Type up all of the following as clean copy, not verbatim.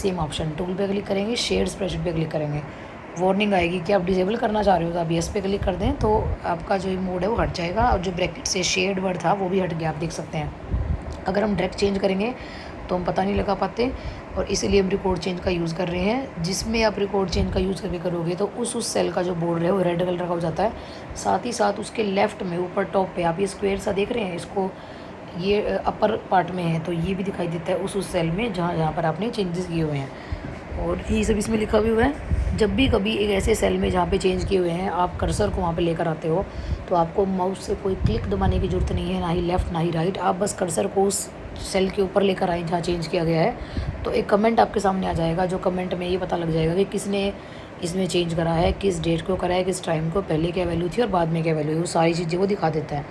Same option tool पे click करेंगे, share spreadsheet पे क्लिक करेंगे, वार्निंग आएगी कि आप डिसेबल करना चाह रहे हो, तो आप येस पे क्लिक कर दें तो आपका जो मोड है वो हट जाएगा और जो ब्रैकेट से शेयर्ड वर्ड था वो भी हट गया, आप देख सकते हैं। अगर हम डायरेक्ट चेंज करेंगे तो हम पता नहीं लगा पाते, और इसीलिए हम रिकॉर्ड चेंज का यूज़ कर रहे हैं। जिसमें आप रिकॉर्ड चेंज का यूज़ करके करोगे तो उस सेल का जो बॉर्डर है वो रेड कलर का हो जाता है। साथ ही साथ उसके लेफ़्ट में ऊपर टॉप पे आप ये स्क्वायर सा देख रहे हैं, इसको ये अपर पार्ट में है तो ये भी दिखाई देता है उस सेल में जहाँ जहाँ पर आपने चेंजेस किए हुए हैं। और ये सब इसमें लिखा भी हुआ है। जब भी कभी एक ऐसे सेल में जहाँ पे चेंज किए हुए हैं आप कर्सर को वहाँ पे लेकर आते हो तो आपको माउस से कोई क्लिक दबाने की ज़रूरत नहीं है, ना ही लेफ़्ट ना ही राइट। आप बस कर्सर को उस सेल के ऊपर लेकर आए जहाँ चेंज किया गया है, तो एक कमेंट आपके सामने आ जाएगा, जो कमेंट में ये पता लग जाएगा कि किसने इसमें चेंज करा है, किस डेट को करा है, किस टाइम को, पहले क्या वैल्यू थी और बाद में क्या वैल्यू है, वो सारी चीज़ें वो दिखा देता है।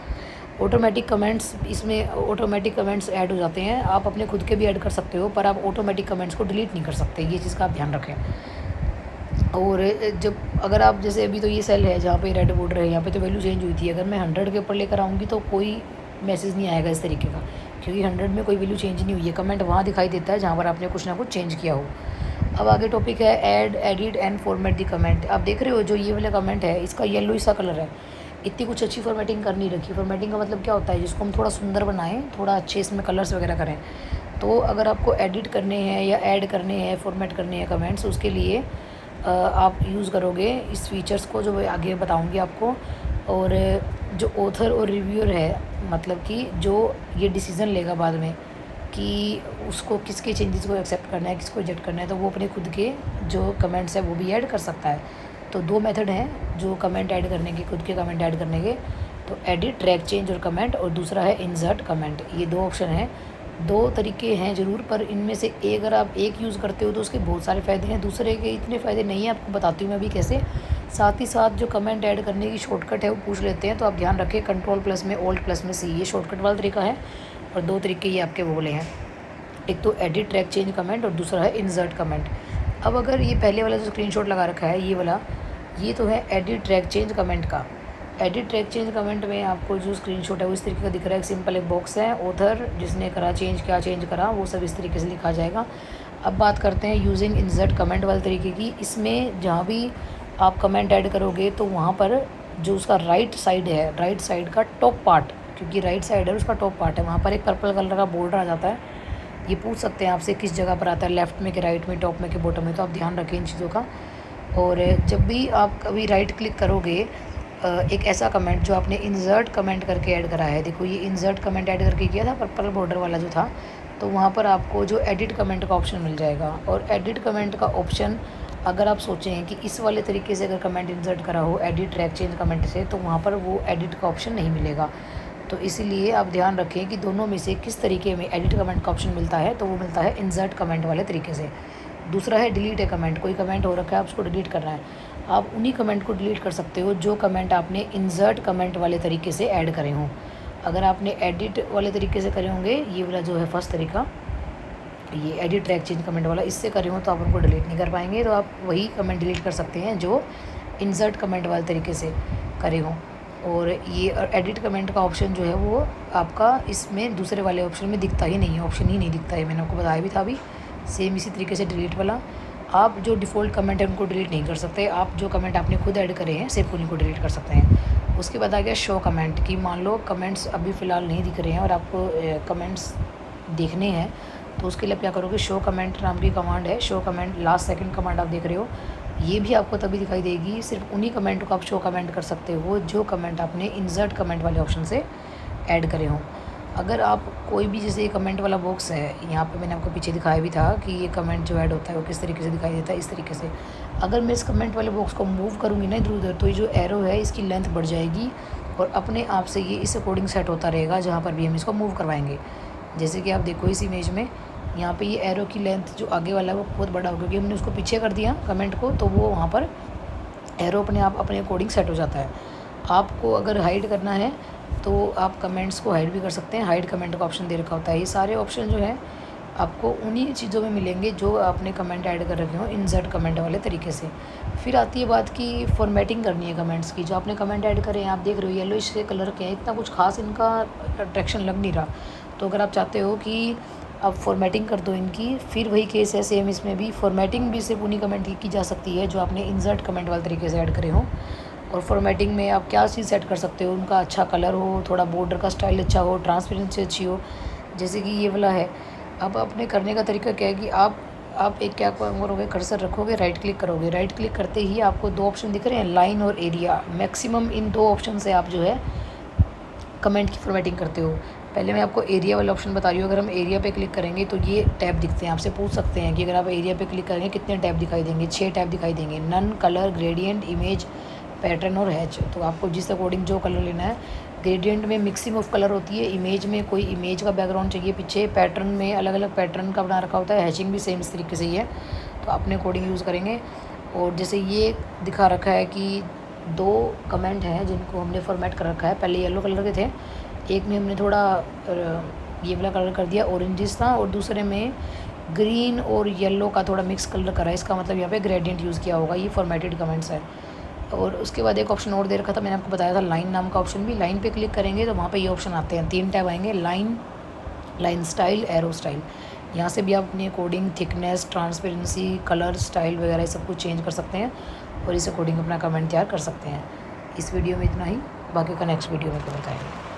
ऑटोमेटिक कमेंट्स, इसमें ऑटोमेटिक कमेंट्स ऐड हो जाते हैं। आप अपने खुद के भी ऐड कर सकते हो, पर आप ऑटोमेटिक कमेंट्स को डिलीट नहीं कर सकते, ये चीज़ का आप ध्यान रखें। और जब अगर आप जैसे अभी तो ये सेल है जहाँ पे रेड बॉर्डर है, यहाँ पे तो वैल्यू चेंज हुई थी, अगर मैं 100 के ऊपर लेकर आऊँगी तो कोई मैसेज नहीं आएगा इस तरीके का, क्योंकि 100 में कोई वैल्यू चेंज नहीं हुई है। कमेंट वहाँ दिखाई देता है जहाँ पर आपने कुछ ना कुछ चेंज किया हो। अब आगे टॉपिक है add, edit and format the comment. आप देख रहे हो जो ये वाला कमेंट है इसका येलो सा कलर है, इतनी कुछ अच्छी फॉर्मेटिंग कर नहीं रखी। फॉर्मेटिंग का मतलब क्या होता है, जिसको हम थोड़ा सुंदर बनाएं, थोड़ा अच्छे इसमें कलर्स वगैरह करें। तो अगर आपको एडिट करने हैं या ऐड करने हैं, फॉर्मेट करने हैं कमेंट्स, उसके लिए आप यूज़ करोगे इस फीचर्स को जो मैं आगे बताऊंगी आपको। और जो ऑथर और रिव्यूअर है, मतलब कि जो ये डिसीज़न लेगा बाद में कि उसको किसके चेंजेस को एक्सेप्ट करना है, किसको रिजेक्ट करना है, तो वो अपने खुद के जो कमेंट्स है वो भी ऐड कर सकता है। तो दो मेथड हैं जो कमेंट ऐड करने के, खुद के कमेंट ऐड करने के। तो एडिट, ट्रैक चेंज और कमेंट, और दूसरा है इंसर्ट कमेंट। ये दो ऑप्शन हैं, दो तरीके हैं ज़रूर, पर इनमें से एक अगर आप एक यूज़ करते हो तो उसके बहुत सारे फ़ायदे हैं, दूसरे के इतने फ़ायदे नहीं हैं। आपको बताती हूँ मैं अभी कैसे। साथ ही साथ जो कमेंट ऐड करने की शॉर्टकट है वो पूछ लेते हैं, तो आप ध्यान रखें कंट्रोल प्लस में ऑल्ट प्लस में सी, ये शॉर्टकट वाला तरीका है, और दो तरीके ये आपके वो बोले हैं, एक तो एडिट, ट्रैक चेंज कमेंट, और दूसरा है इंसर्ट कमेंट। अब अगर ये पहले वाला जो स्क्रीनशॉट लगा रखा है ये वाला, ये तो है एडिट, ट्रैक चेंज कमेंट का। एडिट, ट्रैक चेंज कमेंट में आपको जो स्क्रीनशॉट है वो इस तरीके का दिख रहा है। एक सिंपल एक बॉक्स है, ऑथर जिसने करा चेंज, क्या चेंज करा, वो सब इस तरीके से लिखा जाएगा। अब बात करते हैं यूजिंग इंसर्ट कमेंट वाले तरीके की। इसमें जहाँ भी आप कमेंट ऐड करोगे तो वहाँ पर जो उसका राइट साइड है, राइट साइड का टॉप पार्ट, क्योंकि राइट साइड है उसका टॉप पार्ट है, वहाँ पर एक पर्पल कलर का बॉर्डर आ जाता है। ये पूछ सकते हैं आपसे किस जगह पर आता है, लेफ़्ट में कि राइट में, टॉप में कि बॉटम में, तो आप ध्यान रखें इन चीज़ों का। और जब भी आप कभी राइट क्लिक करोगे एक ऐसा कमेंट जो आपने इंसर्ट कमेंट करके ऐड करा है, देखो ये इंसर्ट कमेंट ऐड करके किया था पर्पल बॉर्डर वाला जो था, तो वहाँ पर आपको जो एडिट कमेंट का ऑप्शन मिल जाएगा। और एडिट कमेंट का ऑप्शन अगर आप सोचें कि इस वाले तरीके से अगर कमेंट इंसर्ट करा हो एडिट, ट्रैक चेंज कमेंट से, तो वहाँ पर वो एडिट का ऑप्शन नहीं मिलेगा। तो इसीलिए आप ध्यान रखें कि दोनों में से किस तरीके में एडिट कमेंट का ऑप्शन मिलता है, तो वो मिलता है इंसर्ट कमेंट वाले तरीके से। दूसरा है डिलीट है कमेंट, कोई कमेंट हो रखा है आप उसको डिलीट करना है, आप उन्हीं कमेंट को डिलीट कर सकते हो जो कमेंट आपने इंसर्ट कमेंट वाले तरीके से ऐड करे हों। अगर आपने एडिट वाले तरीके से करे होंगे, ये वाला जो है फर्स्ट तरीका, ये एडिट, ट्रैक चेंज कमेंट वाला, इससे करे हो तो आप उनको डिलीट नहीं कर पाएंगे, तो आप वही कमेंट डिलीट कर सकते हैं जो इंसर्ट कमेंट वाले तरीके से करे हों। और ये एडिट कमेंट का ऑप्शन जो है वो आपका इसमें दूसरे वाले ऑप्शन में दिखता ही नहीं है, ऑप्शन ही नहीं दिखता है, मैंने आपको बताया भी था अभी। सेम इसी तरीके से डिलीट वाला, आप जो डिफ़ॉल्ट कमेंट है उनको डिलीट नहीं कर सकते, आप जो कमेंट आपने खुद ऐड करे हैं सिर्फ उन्हीं को डिलीट कर सकते हैं। उसके बाद आ गया शो कमेंट, कि मान लो कमेंट्स अभी फ़िलहाल नहीं दिख रहे हैं और आपको कमेंट्स देखने हैं, तो उसके लिए आप क्या करोगे, शो कमेंट नाम की कमांड है, show comment last second command आप देख रहे हो, ये भी आपको तभी दिखाई देगी, सिर्फ उन्हीं कमेंट को आप शो कमेंट कर सकते हो जो कमेंट आपने इंसर्ट कमेंट वाले ऑप्शन से ऐड करे हों। अगर आप कोई भी, जैसे कमेंट वाला बॉक्स है, यहाँ पे मैंने आपको पीछे दिखाया भी था कि ये कमेंट जो ऐड होता है वो किस तरीके से दिखाई देता है, इस तरीके से। अगर मैं इस कमेंट वाले बॉक्स को मूव करूँगी ना इधर उधर, तो ये जो एरो है इसकी लेंथ बढ़ जाएगी और अपने आप से ये इस अकॉर्डिंग सेट होता रहेगा जहाँ पर भी हम इसको मूव करवाएंगे। जैसे कि आप देखो इस इमेज में, यहाँ पे ये एरो की लेंथ जो आगे वाला है वो बहुत बड़ा हो गया, क्योंकि हमने उसको पीछे कर दिया कमेंट को, तो वो वहाँ पर एरो अपने आप अपने अकॉर्डिंग सेट हो जाता है। आपको अगर हाइड करना है तो आप कमेंट्स को हाइड भी कर सकते हैं, हाइड कमेंट का ऑप्शन दे रखा होता है। ये सारे ऑप्शन जो है आपको उन्हीं चीज़ों में मिलेंगे जो आपने कमेंट ऐड कर रखे हो इंसर्ट कमेंट वाले तरीके से। फिर आती है बात की फॉर्मेटिंग करनी है कमेंट्स की। जो आपने कमेंट ऐड करे हैं, आप देख रहे हो येलोइश से कलर के हैं, इतना कुछ खास इनका अट्रैक्शन लग नहीं रहा। तो अगर आप चाहते हो कि अब फॉर्मेटिंग कर दो इनकी। फिर वही केस है सेम, इसमें भी फॉर्मेटिंग भी सिर्फ उन्हीं कमेंट की जा सकती है जो आपने इंसर्ट कमेंट वाले तरीके से ऐड करे हों। और फॉर्मेटिंग में आप क्या चीज़ सेट कर सकते हो, उनका अच्छा कलर हो, थोड़ा बॉर्डर का स्टाइल अच्छा हो, ट्रांसपेरेंसी अच्छी हो, जैसे कि ये वाला है। अब अपने करने का तरीका क्या है कि आप एक क्या करोगे, कर्सर रखोगे, राइट क्लिक करोगे, राइट क्लिक करते ही आपको दो ऑप्शन दिख रहे हैं, लाइन और एरिया। मैक्सिमम इन दो ऑप्शन से आप जो है कमेंट की फॉर्मेटिंग करते हो। पहले मैं आपको एरिया वाला ऑप्शन बता रही हूँ। अगर हम एरिया पे क्लिक करेंगे तो ये टैब दिखते हैं। आपसे पूछ सकते हैं कि अगर आप एरिया पे क्लिक करेंगे कितने टैब दिखाई देंगे, 6 टैब दिखाई देंगे, none, colour, gradient, image, pattern और हैच। तो आपको जिस अकॉर्डिंग जो कलर लेना है। ग्रेडियंट में मिक्सिंग ऑफ कलर होती है, इमेज में कोई इमेज का बैकग्राउंड चाहिए पीछे, पैटर्न में अलग अलग पैटर्न का बना रखा होता है, हैचिंग भी सेम इस तरीके से ही है। तो अपने अकॉर्डिंग यूज़ करेंगे। और जैसे ये दिखा रखा है कि 2 कमेंट हैं जिनको हमने फॉर्मेट कर रखा है। पहले येलो कलर के थे, एक में हमने थोड़ा ये वाला कलर कर दिया, ऑरेंजिस था, और दूसरे में ग्रीन और येलो का थोड़ा मिक्स कलर करा है। इसका मतलब यहाँ पे ग्रेडियंट यूज़ किया होगा। ये फॉर्मेटेड कमेंट्स है। और उसके बाद एक ऑप्शन और दे रखा था, मैंने आपको बताया था लाइन नाम का ऑप्शन भी। लाइन पे क्लिक करेंगे तो वहाँ पे ये ऑप्शन आते हैं, 3 टैब आएंगे, line, line style, arrow style. यहाँ से भी आप अपनी according thickness, transparency, colour, style वगैरह सब कुछ चेंज कर सकते हैं और इस अकॉर्डिंग अपना कमेंट तैयार कर सकते हैं। इस वीडियो में इतना ही, बाकी का नेक्स्ट वीडियो में बताएंगे।